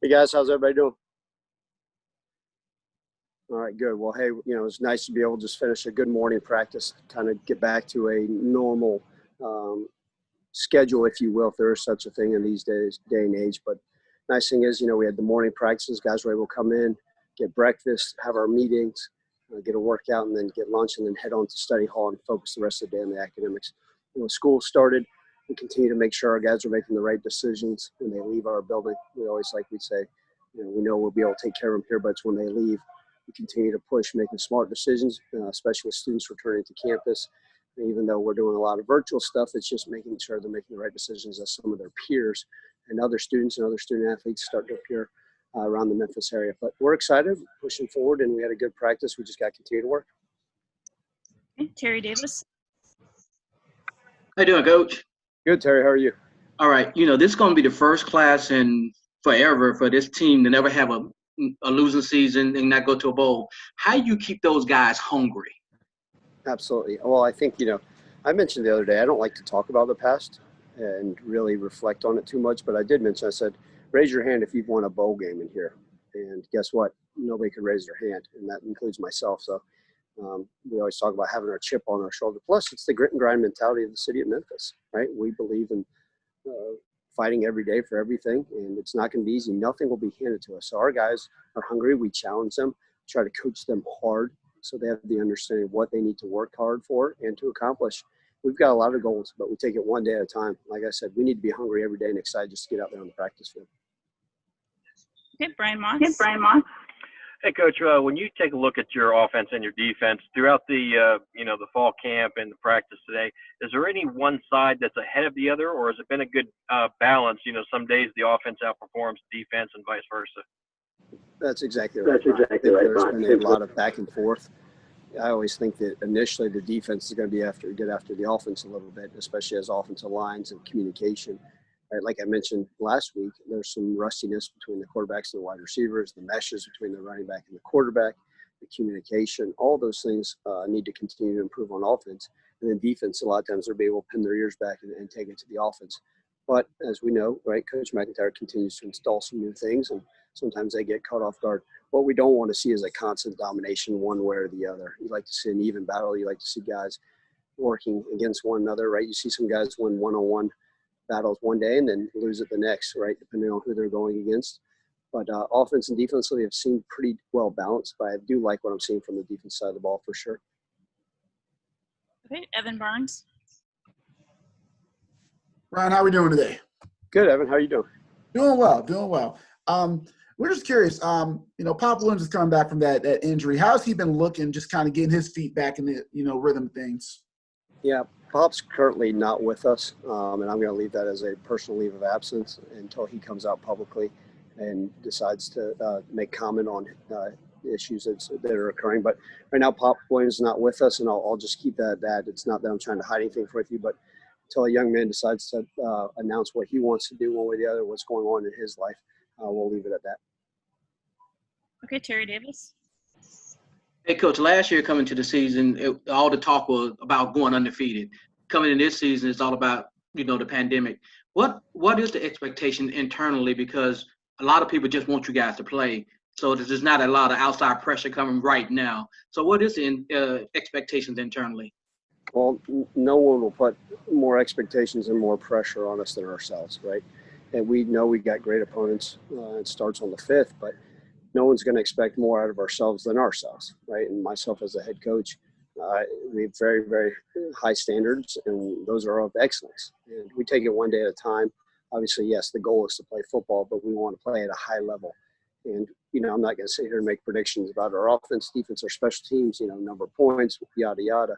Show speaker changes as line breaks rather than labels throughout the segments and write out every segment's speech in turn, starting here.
Hey guys, how's everybody doing? All right, good. Well, hey, it's nice to be able to just finish a good morning practice, kind of get back to a normal schedule, if you will, if there is such a thing in these days, day and age. But nice thing is, we had the morning practices. Guys were able to come in, get breakfast, have our meetings, get a workout, and then get lunch, and then head on to study hall and focus the rest of the day on the academics. School started. We continue to make sure our guys are making the right decisions when they leave our building. We always, like we say, we know we'll be able to take care of them here, but it's when they leave, we continue to push making smart decisions, especially with students returning to campus. And even though we're doing a lot of virtual stuff, it's just making sure they're making the right decisions as some of their peers and other students and other student athletes start to appear around the Memphis area. But we're excited, pushing forward, and we had a good practice. We just got to continue to work.
Okay, Terry Davis.
How you doing, Coach?
Good, Terry. How are you?
All right. This is going to be the first class in forever for this team to never have a losing season and not go to a bowl. How do you keep those guys hungry?
Absolutely. Well, I think, I mentioned the other day, I don't like to talk about the past and really reflect on it too much, but I did mention, I said, raise your hand if you've won a bowl game in here. And guess what? Nobody could raise their hand, and that includes myself. So we always talk about having our chip on our shoulder. Plus, it's the grit and grind mentality of the city of Memphis, right? We believe in fighting every day for everything, and it's not going to be easy. Nothing will be handed to us. So our guys are hungry. We challenge them, try to coach them hard so they have the understanding of what they need to work hard for and to accomplish. We've got a lot of goals, but we take it one day at a time. Like I said, we need to be hungry every day and excited just to get out there on the practice field.
Okay, Brian Moss.
Hey, Coach, when you take a look at your offense and your defense throughout the the fall camp and the practice today, is there any one side that's ahead of the other, or has it been a good balance? Some days the offense outperforms defense and vice versa.
That's exactly right. There's been a lot of back and forth. I always think that initially the defense is going to be get after the offense a little bit, especially as offensive lines and communication. Right, like I mentioned last week, there's some rustiness between the quarterbacks and the wide receivers, the meshes between the running back and the quarterback, the communication, all those things need to continue to improve on offense. And then defense, a lot of times they'll be able to pin their ears back and take it to the offense. But as we know, right, Coach McIntyre continues to install some new things, and sometimes they get caught off guard. What we don't want to see is a constant domination one way or the other. You like to see an even battle. You like to see guys working against one another, right? You see some guys win one-on-one battles one day and then lose it the next, right, depending on who they're going against. But offense and defensively have seemed pretty well balanced, but I do like what I'm seeing from the defense side of the ball for sure.
Okay, Evan Barnes.
Ryan, how are we doing today?
Good, Evan. How are you doing?
Doing well. We're just curious. Pop Williams is coming back from that injury. How's he been looking, just kind of getting his feet back in the rhythm of things?
Yeah, Pop's currently not with us, and I'm going to leave that as a personal leave of absence until he comes out publicly and decides to make comment on issues that are occurring. But right now, Pop Williams is not with us, and I'll just keep that at that. It's not that I'm trying to hide anything from you, but until a young man decides to announce what he wants to do one way or the other, what's going on in his life, we'll leave it at that.
Okay, Terry Davis.
Hey, Coach, last year coming to the season, all the talk was about going undefeated. Coming in this season, it's all about, the pandemic. What is the expectation internally? Because a lot of people just want you guys to play. So there's not a lot of outside pressure coming right now. So what is the expectations internally?
Well, no one will put more expectations and more pressure on us than ourselves, right? And we know we got great opponents. It starts on the 5th, but no one's going to expect more out of ourselves than ourselves, right? And myself as a head coach, we have very, very high standards, and those are of excellence. And we take it one day at a time. Obviously, yes, the goal is to play football, but we want to play at a high level. And, I'm not going to sit here and make predictions about our offense, defense, or special teams, number of points, yada, yada.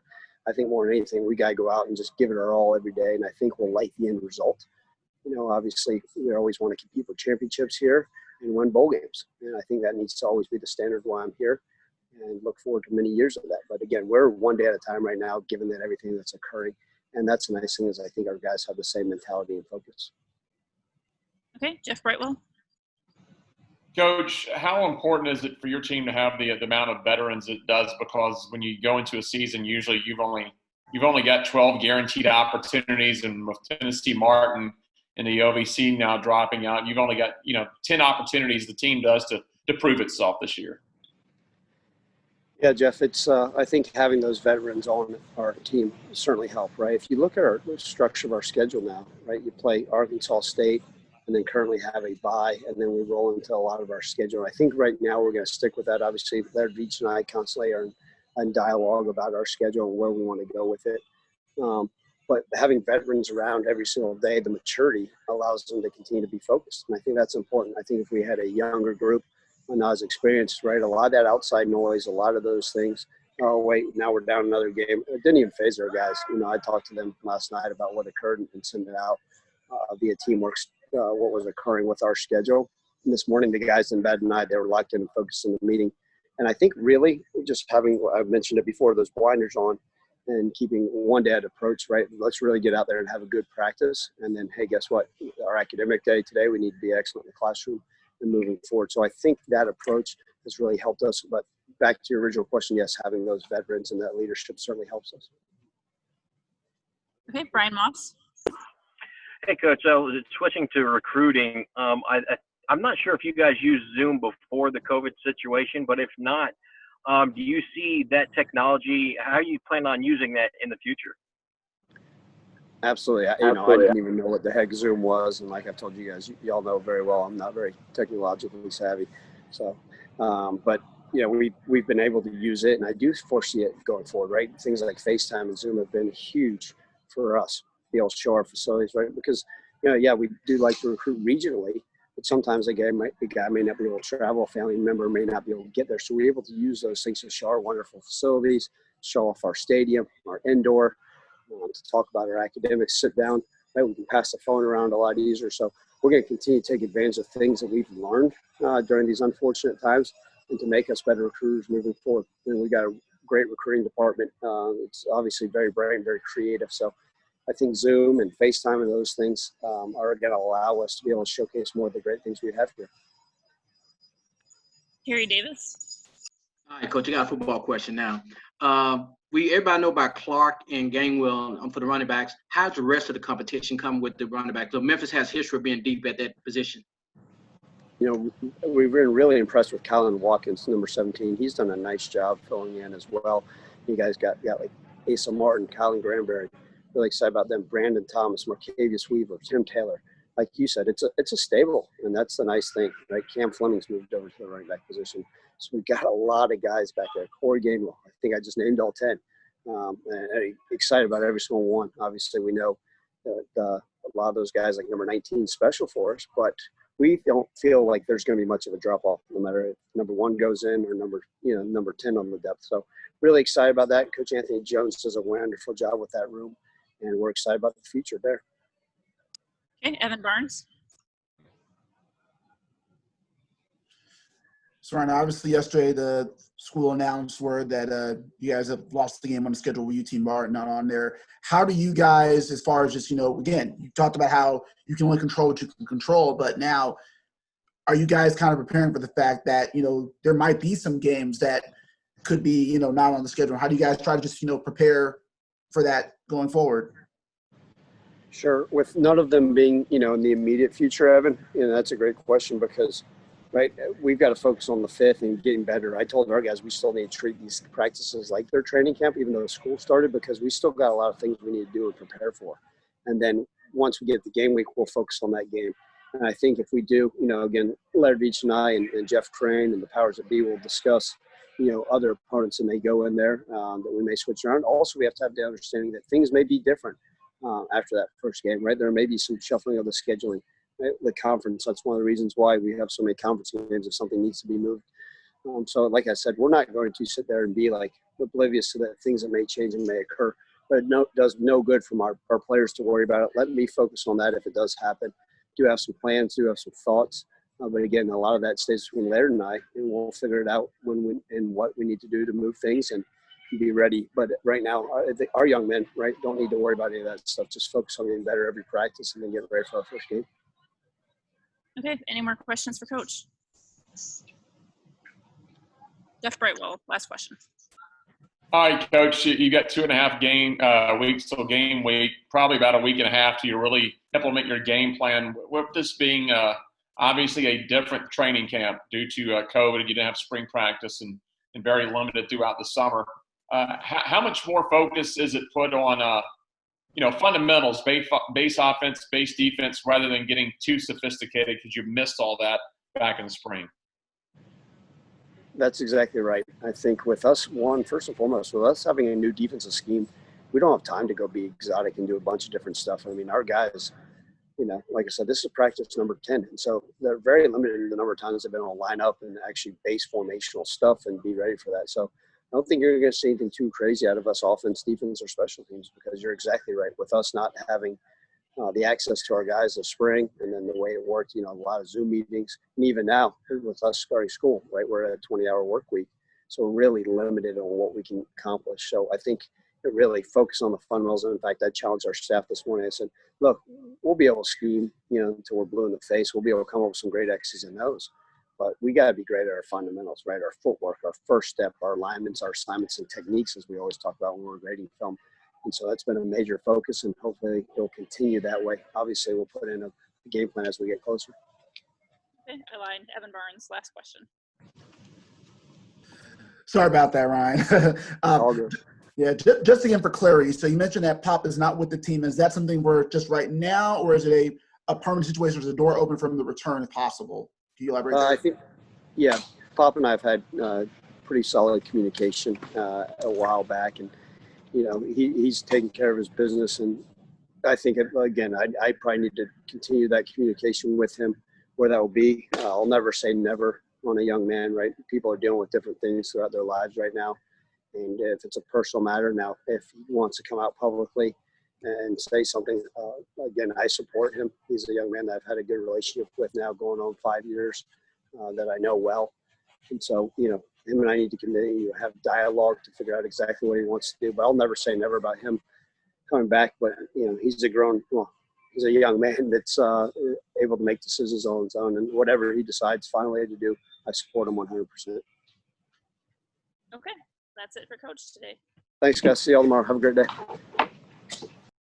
I think more than anything, we got to go out and just give it our all every day, and I think we'll like the end result. Obviously, we always want to compete for championships here and win bowl games. And I think that needs to always be the standard why I'm here, and look forward to many years of that. But again, we're one day at a time right now, given that everything that's occurring. And that's the nice thing is I think our guys have the same mentality and focus.
Okay, Jeff Brightwell.
Coach, how important is it for your team to have the amount of veterans it does? Because when you go into a season, usually you've only got 12 guaranteed opportunities, and with Tennessee Martin, and the OVC now dropping out, you've only got 10 opportunities the team does to prove itself this year.
Yeah, Jeff, it's I think having those veterans on our team certainly help, right? If you look at the structure of our schedule now, right, you play Arkansas State and then currently have a bye, and then we roll into a lot of our schedule. I think right now we're going to stick with that. Obviously, Laird Beach and I constantly are in dialogue about our schedule and where we want to go with it. But having veterans around every single day, the maturity allows them to continue to be focused. And I think that's important. I think if we had a younger group, not as experienced, right, a lot of that outside noise, a lot of those things, oh, wait, now we're down another game. It didn't even phase our guys. I talked to them last night about what occurred and sent it out via Teamworks, what was occurring with our schedule. And this morning, the guys in bed and I, they were locked in and focused in the meeting. And I think really just having, I've mentioned it before, those blinders on and keeping one day at approach, right? Let's really get out there and have a good practice. And then, hey, guess what? Our academic day today, we need to be excellent in the classroom and moving forward. So I think that approach has really helped us. But back to your original question, yes, having those veterans and that leadership certainly helps us.
Okay, Brian Moss.
Hey, Coach. So switching to recruiting, I'm not sure if you guys used Zoom before the COVID situation, but if not, do you see that technology? How you plan on using that in the future?
Absolutely. I didn't even know what the heck Zoom was. And like I've told you guys, y'all know very well, I'm not very technologically savvy. So, but we've been able to use it, and I do foresee it going forward, right? Things like FaceTime and Zoom have been huge for us, to be able to show our facilities, right? Because, we do like to recruit regionally, but sometimes the guy may not be able to travel, a family member may not be able to get there. So we're able to use those things to show our wonderful facilities, show off our stadium, our indoor, to talk about our academics, sit down, right? We can pass the phone around a lot easier. So we're going to continue to take advantage of things that we've learned during these unfortunate times and to make us better recruiters moving forward. And we got a great recruiting department. It's obviously very bright and very creative. So I think Zoom and FaceTime and those things are going to allow us to be able to showcase more of the great things we have here.
Terry Davis.
All right, Coach, I got a football question now. Everybody know about Clark and Gainwell for the running backs. How's the rest of the competition come with the running backs? So Memphis has history of being deep at that position.
We've been really impressed with Colin Watkins, number 17. He's done a nice job filling in as well. You guys got like Asa Martin, Colin Granberry. Really excited about them. Brandon Thomas, Marcavius Weaver, Tim Taylor. Like you said, it's a stable, and that's the nice thing, right? Cam Fleming's moved over to the running back position. So we've got a lot of guys back there. Corey Gainwell, I think I just named all 10. And excited about every single one. Obviously, we know that a lot of those guys, like number 19, special for us, but we don't feel like there's going to be much of a drop-off, no matter if number 1 goes in or number 10 on the depth. So really excited about that. Coach Anthony Jones does a wonderful job with that room, and we're excited about the future there.
Okay, Evan Barnes.
So right now, obviously yesterday the school announced word that you guys have lost the game on the schedule with UT Martin not on there. How do you guys, as far as just, again, you talked about how you can only control what you can control, but now are you guys kind of preparing for the fact that, there might be some games that could be, not on the schedule? How do you guys try to just, prepare for that going forward?
Sure. With none of them being, in the immediate future, Evan, that's a great question because, right, we've got to focus on the 5th and getting better. I told our guys we still need to treat these practices like their training camp, even though school started, because we still got a lot of things we need to do and prepare for. And then once we get the game week, we'll focus on that game. And I think if we do, again, Laird Beach and I and Jeff Crane and the powers that be will discuss, other opponents that may go in there that we may switch around. Also, we have to have the understanding that things may be different after that first game, right? There may be some shuffling of the scheduling. The conference, that's one of the reasons why we have so many conference games if something needs to be moved. So like I said, we're not going to sit there and be like oblivious to the things that may change and may occur, but it does no good from our players to worry about it. Let me focus on that if it does happen. Do have some plans, do have some thoughts, but again, a lot of that stays between Laird and I, and we'll figure it out and what we need to do to move things and be ready. But right now, our young men, right, don't need to worry about any of that stuff. Just focus on getting better every practice and then get ready for our first game.
Okay, any more questions for Coach? Jeff Brightwell, last question.
All right, Coach, you got 2.5 weeks till game week, probably about a week and a half till you really implement your game plan. With this being obviously a different training camp due to COVID, you didn't have spring practice and very limited throughout the summer. How much more focus is it put on fundamentals, base offense, base defense, rather than getting too sophisticated because you missed all that back in the spring?
That's exactly right. I think with us, first and foremost, with us having a new defensive scheme, we don't have time to go be exotic and do a bunch of different stuff. I mean, our guys, like I said, this is practice number 10. And so they're very limited in the number of times they've been able to line up and actually base formational stuff and be ready for that. So I don't think you're going to see anything too crazy out of us offense, defense, or special teams, because you're exactly right. With us not having the access to our guys this spring, and then the way it worked, a lot of Zoom meetings, and even now with us starting school, right, we're at a 20-hour work week, so we're really limited on what we can accomplish. So I think it really focused on the fundamentals. And in fact, I challenged our staff this morning. I said, look, we'll be able to scheme, until we're blue in the face. We'll be able to come up with some great X's and O's, but we got to be great at our fundamentals, right? Our footwork, our first step, our alignments, our assignments and techniques, as we always talk about when we're grading film. And so that's been a major focus, and hopefully it'll continue that way. Obviously, we'll put in a game plan as we get closer.
Okay, I lied. Evan Barnes, last question.
Sorry about that, Ryan.
All good.
Yeah, just again for clarity. So you mentioned that Pop is not with the team. Is that something where just right now, or is it a permanent situation? Is the door open for him to return if possible? Can you elaborate?
I think, yeah, Pop and I have had pretty solid communication a while back, and he's taking care of his business, and I think I probably need to continue that communication with him, where that will be. I'll never say never on a young man, right? People are dealing with different things throughout their lives right now, and if it's a personal matter now, if he wants to come out publicly and say something, again, I support him. He's a young man that I've had a good relationship with now, going on 5 years, that I know well, and so him and I need to continue to have dialogue to figure out exactly what he wants to do. But I'll never say never about him coming back. But he's a young man that's able to make decisions on his own, and whatever he decides finally to do, I support him 100%.
Okay, that's it for Coach today.
Thanks, guys. See you all tomorrow. Have a great day.